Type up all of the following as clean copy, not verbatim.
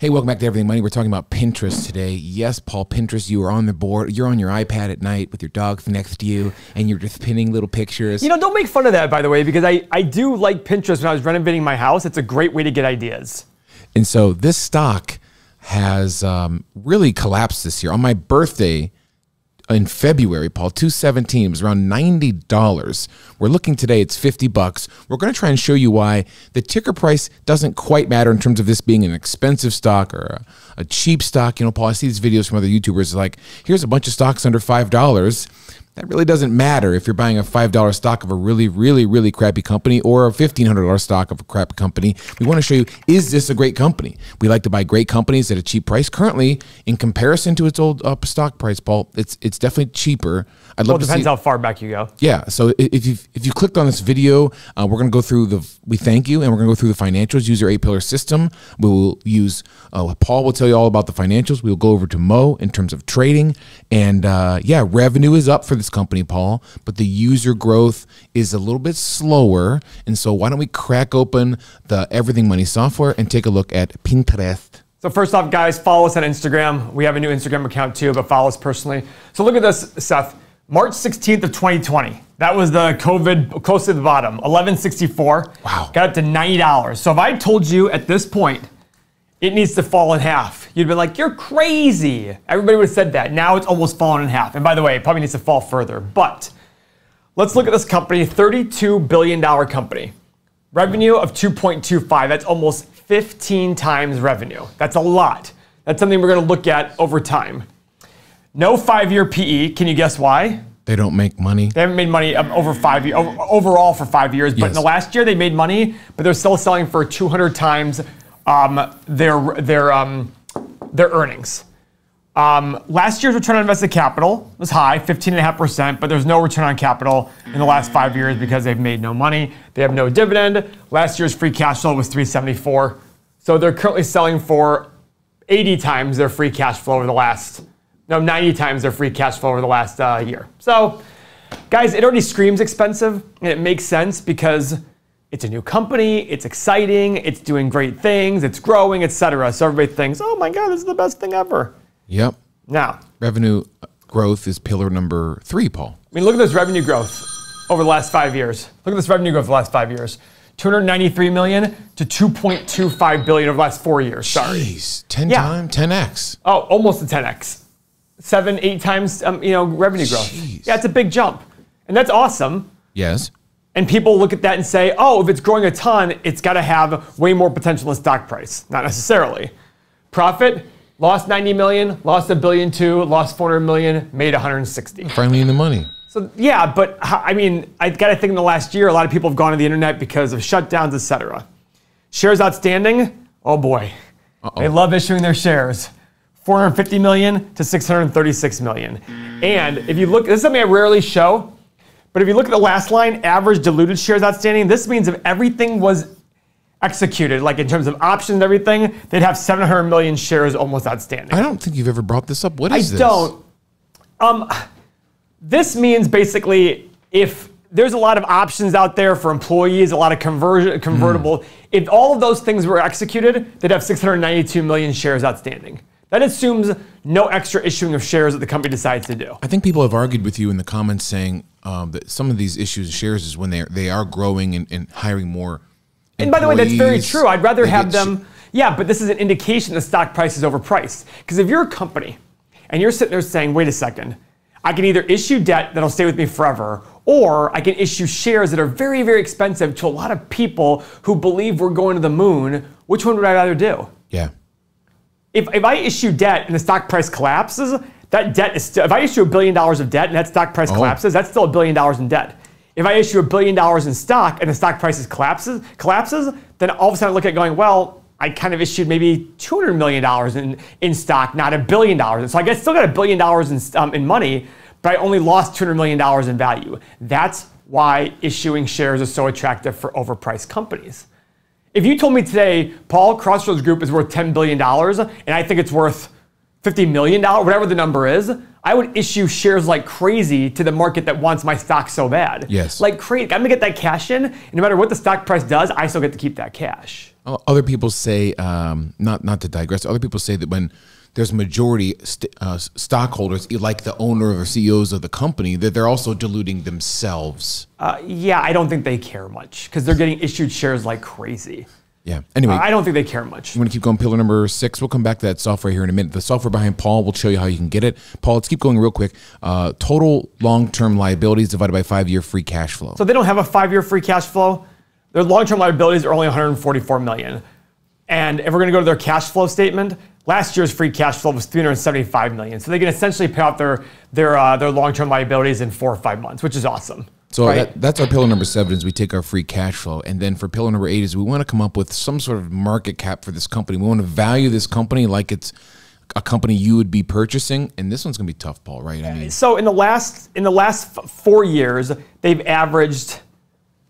Hey, welcome back to Everything Money. We're talking about Pinterest today. Yes, Paul, Pinterest, you are on the board. You're on your iPad at night with your dog next to you, and you're just pinning little pictures. You know, don't make fun of that, by the way, because I do like Pinterest when I was renovating my house. It's a great way to get ideas. And so this stock has really collapsed this year. On my birthday in February, Paul, 217, it was around $90. We're looking today, it's 50 bucks. We're going to try and show you why the ticker price doesn't quite matter in terms of this being an expensive stock or a cheap stock. You know, Paul, I see these videos from other YouTubers like, here's a bunch of stocks under $5. That really doesn't matter if you're buying a $5 stock of a really crappy company or a $1,500 stock of a crap company. We want to show you, is this a great company? We like to buy great companies at a cheap price. Currently, in comparison to its old stock price, Paul, it's definitely cheaper. I'd love to see. Well, it depends how far back you go. Yeah, so if you clicked on this video, we're going to go through we thank you, and we're going to go through the financials, use our 8-pillar system. We will use, Paul will tell you all about the financials. We'll go over to Mo in terms of trading. And yeah, revenue is up for this company, Paul, but the user growth is a little bit slower. And so why don't we crack open the Everything Money software and take a look at Pinterest. So first off, guys, follow us on Instagram. We have a new Instagram account too, but follow us personally. So look at this, Seth. March 16th of 2020. That was the COVID close to the bottom, 1164. Wow. Got up to $90. So if I told you at this point, it needs to fall in half, you'd be like, you're crazy. Everybody would have said that. Now it's almost fallen in half. And by the way, it probably needs to fall further. But let's look at this company, $32 billion company. Revenue of 2.25. That's almost 15 times revenue. That's a lot. That's something we're going to look at over time. No 5-year PE. Can you guess why? They don't make money. They haven't made money over 5 years, overall for 5 years. But Yes. in the last year, they made money, but they're still selling for 200 times their earnings. Last year's return on invested capital was high, 15.5%, but there's no return on capital in the last 5 years because they've made no money. They have no dividend. Last year's free cash flow was 374. So they're currently selling for 80 times their free cash flow over the last 90 times their free cash flow over the last year. So, guys, it already screams expensive, and it makes sense because it's a new company, it's exciting, it's doing great things, it's growing, etc. So everybody thinks, oh my God, this is the best thing ever. Yep. Now, Revenue growth is pillar number 3, Paul. I mean, look at this revenue growth over the last 5 years. Look at this revenue growth for the last 5 years. 293 million to 2.25 billion over the last 4 years. Sorry. Jeez, 10x. Oh, almost a 10x. 7-8 times, revenue growth. Jeez. Yeah, it's a big jump, and that's awesome. Yes. And people look at that and say, oh, if it's growing a ton, it's got to have way more potential in stock price. Not necessarily. Profit, lost 90 million, lost $1.2 billion, lost 400 million, made 160. Finally in the money. So yeah, but I mean, I got to think in the last year, a lot of people have gone to the internet because of shutdowns, etc. Shares outstanding, oh boy. They love issuing their shares. 450 million to 636 million. And if you look, this is something I rarely show, but if you look at the last line, average diluted shares outstanding, this means if everything was executed, like in terms of options and everything, they'd have 700 million shares almost outstanding. I don't think you've ever brought this up. What is this? I don't. This means basically if there's a lot of options out there for employees, a lot of convertible, if all of those things were executed, they'd have 692 million shares outstanding. That assumes no extra issuing of shares that the company decides to do. I think people have argued with you in the comments saying that some of these issues of shares is when they are growing and hiring more employees. And by the way, that's very true. I'd rather have them, yeah, but this is an indication the stock price is overpriced. Because if you're a company and you're sitting there saying, wait a second, I can either issue debt that'll stay with me forever, or I can issue shares that are very, very expensive to a lot of people who believe we're going to the moon, which one would I rather do? Yeah. If I issue debt and the stock price collapses, that debt is still, if I issue $1 billion of debt and that stock price collapses, that's still $1 billion in debt. If I issue $1 billion in stock and the stock price collapses, then all of a sudden I look at it going, well, I kind of issued maybe $200 million in stock, not $1 billion. And so I guess still got $1 billion in money, but I only lost $200 million in value. That's why issuing shares is so attractive for overpriced companies. If you told me today, Paul, Crossroads Group is worth $10 billion, and I think it's worth $50 million, whatever the number is, I would issue shares like crazy to the market that wants my stock so bad. Yes. Like crazy. I'm gonna get that cash in, and no matter what the stock price does, I still get to keep that cash. Other people say, not to digress, other people say that when there's majority stockholders, like the owner or CEOs of the company, that they're also diluting themselves. Yeah, I don't think they care much because they're getting issued shares like crazy. Yeah. Anyway, I don't think they care much. You want to keep going? Pillar number 6. We'll come back to that software here in a minute. The software behind Paul, we'll show you how you can get it. Paul, let's keep going real quick. Total long-term liabilities divided by 5-year free cash flow. So they don't have a 5-year free cash flow. Their long-term liabilities are only $144 million. And if we're going to go to their cash flow statement, last year's free cash flow was $375 million. So they can essentially pay off their long-term liabilities in 4 or 5 months, which is awesome. So right? that's our pillar number 7 is we take our free cash flow. And then for pillar number 8 is we want to come up with some sort of market cap for this company. We want to value this company like it's a company you would be purchasing. And this one's going to be tough, Paul, right? I mean, so in the last 4 years, they've averaged,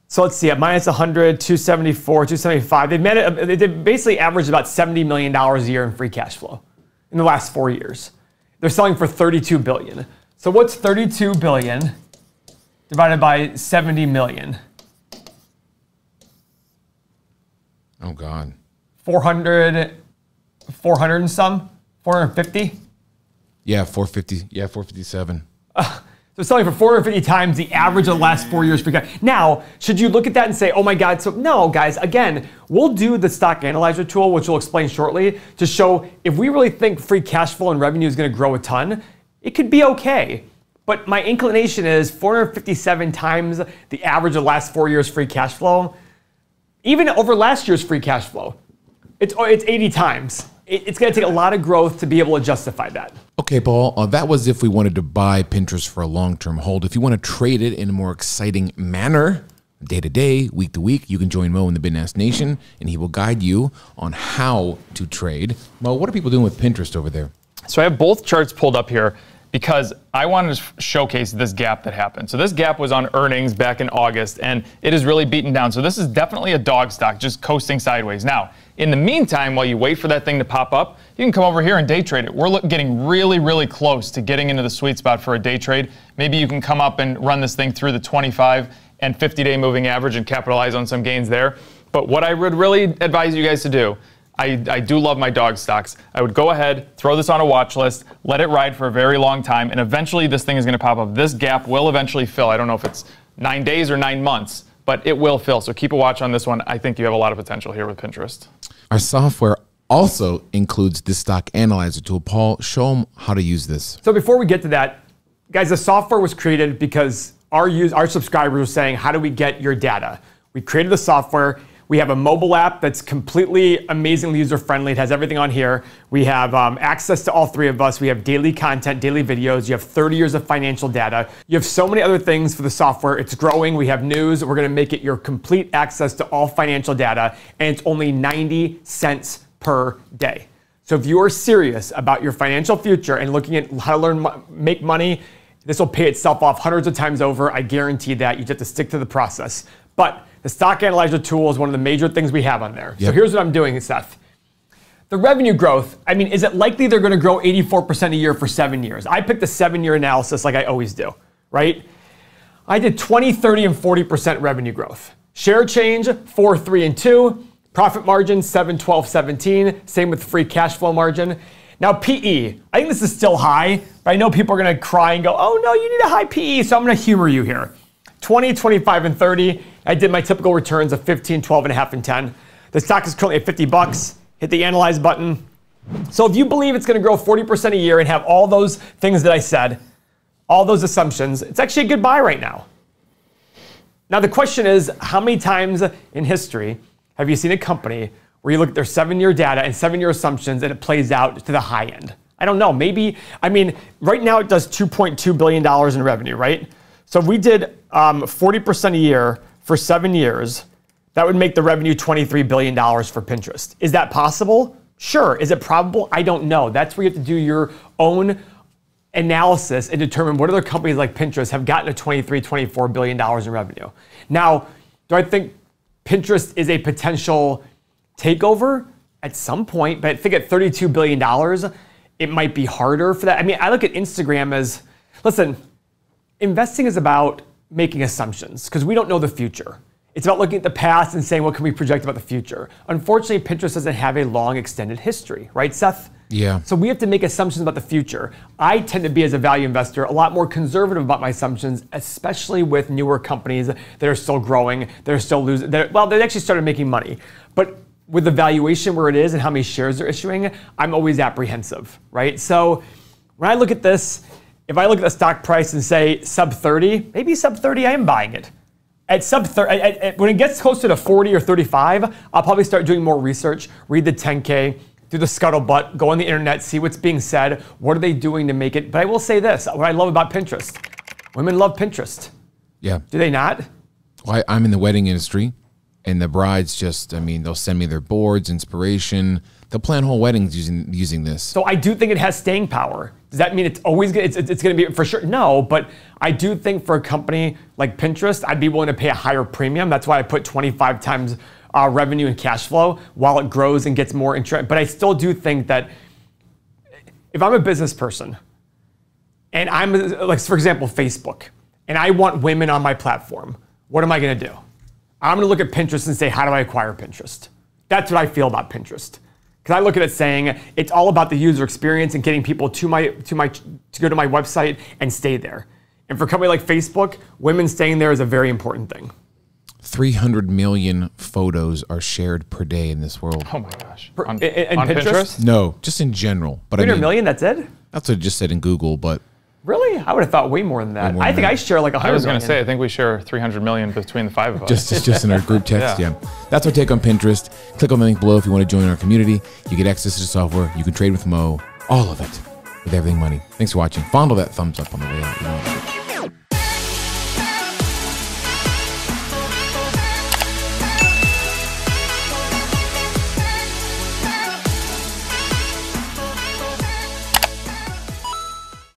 so let's see, at minus 100, 274, 275. They've basically averaged about $70 million a year in free cash flow in the last 4 years. They're selling for $32 billion. So what's $32 billion divided by 70 million? Oh God. 400 and some? 450? Yeah, 450. Yeah, 457. So selling for 450 times the average of the last 4 years free cash. Now, should you look at that and say, oh my God, so no, guys, again, we'll do the stock analyzer tool, which we'll explain shortly, to show if we really think free cash flow and revenue is going to grow a ton, it could be okay. But my inclination is 457 times the average of the last 4 years free cash flow, even over last year's free cash flow, it's 80 times. It's going to take a lot of growth to be able to justify that. Okay, Paul, that was if we wanted to buy Pinterest for a long-term hold. If you want to trade it in a more exciting manner, day to day, week to week, you can join Mo in the Bitnast Nation, and he will guide you on how to trade. Mo, what are people doing with Pinterest over there? So I have both charts pulled up here because I wanted to showcase this gap that happened. So this gap was on earnings back in August, and it is really beaten down. So this is definitely a dog stock, just coasting sideways. Now, in the meantime, while you wait for that thing to pop up, you can come over here and day trade it. We're getting really, really close to getting into the sweet spot for a day trade. Maybe you can come up and run this thing through the 25 and 50-day moving average and capitalize on some gains there. But what I would really advise you guys to do, I do love my dog stocks. I would go ahead, throw this on a watch list, let it ride for a very long time, and eventually this thing is going to pop up. This gap will eventually fill. I don't know if it's 9 days or 9 months, but it will fill. So keep a watch on this one. I think you have a lot of potential here with Pinterest. Our software also includes this stock analyzer tool. Paul, show them how to use this. So before we get to that, guys, the software was created because our subscribers were saying, how do we get your data? We created the software. We have a mobile app that's completely amazingly user-friendly. It has everything on here. We have access to all 3 of us. We have daily content, daily videos. You have 30 years of financial data. You have so many other things for the software. It's growing. We have news. We're going to make it your complete access to all financial data, and it's only 90 cents per day. So if you are serious about your financial future and looking at how to make money, this will pay itself off hundreds of times over. I guarantee that. You just have to stick to the process. But the stock analyzer tool is one of the major things we have on there. Yep. So here's what I'm doing, Seth. The revenue growth, I mean, is it likely they're going to grow 84% a year for 7 years? I picked the 7-year analysis like I always do, right? I did 20, 30, and 40% revenue growth. Share change, 4, 3, and 2. Profit margin, 7, 12, 17. Same with free cash flow margin. Now, PE, I think this is still high, but I know people are going to cry and go, oh, no, you need a high PE, so I'm going to humor you here. 20, 25, and 30. I did my typical returns of 15, 12 and a half, and 10. The stock is currently at 50 bucks. Hit the analyze button. So if you believe it's going to grow 40% a year and have all those things that I said, all those assumptions, it's actually a good buy right now. Now the question is, how many times in history have you seen a company where you look at their 7-year data and 7-year assumptions and it plays out to the high end? I don't know. Maybe, I mean, right now it does $2.2 billion in revenue, right? So if we did 40% a year for 7 years, that would make the revenue $23 billion for Pinterest. Is that possible? Sure. Is it probable? I don't know. That's where you have to do your own analysis and determine what other companies like Pinterest have gotten to $23, $24 billion in revenue. Now, do I think Pinterest is a potential takeover at some point? But I think at $32 billion, it might be harder for that. I mean, I look at Instagram as, listen, investing is about making assumptions because we don't know the future. It's about looking at the past and saying, what can we project about the future? Unfortunately, Pinterest doesn't have a long extended history, right, Seth? Yeah. So we have to make assumptions about the future. I tend to be, as a value investor, a lot more conservative about my assumptions, especially with newer companies that are still growing, they're still losing. Well, they actually started making money. But with the valuation where it is and how many shares they're issuing, I'm always apprehensive, right? So when I look at this, if I look at the stock price and say sub 30, maybe sub 30, I am buying it. At sub 30, when it gets closer to 40 or 35, I'll probably start doing more research, read the 10K, do the scuttlebutt, go on the internet, see what's being said, what are they doing to make it. But I will say this, what I love about Pinterest, women love Pinterest. Yeah. Do they not? Well, I'm in the wedding industry, and the brides just, I mean, they'll send me their boards, inspiration. They'll plan whole weddings using this. So I do think it has staying power. Does that mean it's always gonna, it's going to be for sure? No, but I do think for a company like Pinterest, I'd be willing to pay a higher premium. That's why I put 25 times revenue and cash flow while it grows and gets more interest. But I still do think that if I'm a business person and I'm like, for example, Facebook, and I want women on my platform, what am I going to do? I'm going to look at Pinterest and say, how do I acquire Pinterest? That's what I feel about Pinterest. Because I look at it saying it's all about the user experience and getting people to go to my website and stay there. And for a company like Facebook, women staying there is a very important thing. 300 million photos are shared per day in this world. Oh my gosh. On Pinterest? No, just in general. But 300 I mean, million, that's it? that's what it just said in Google, but Really? I would have thought way more than that. more I than think that. I share like 100 I was going million. to say, I think we share 300 million between the 5 of us. just in our group text, yeah. That's our take on Pinterest. Click on the link below if you want to join our community. You get access to the software. You can trade with Mo. All of it. With everything money. Thanks for watching. Fondle that thumbs up on the way out. You know.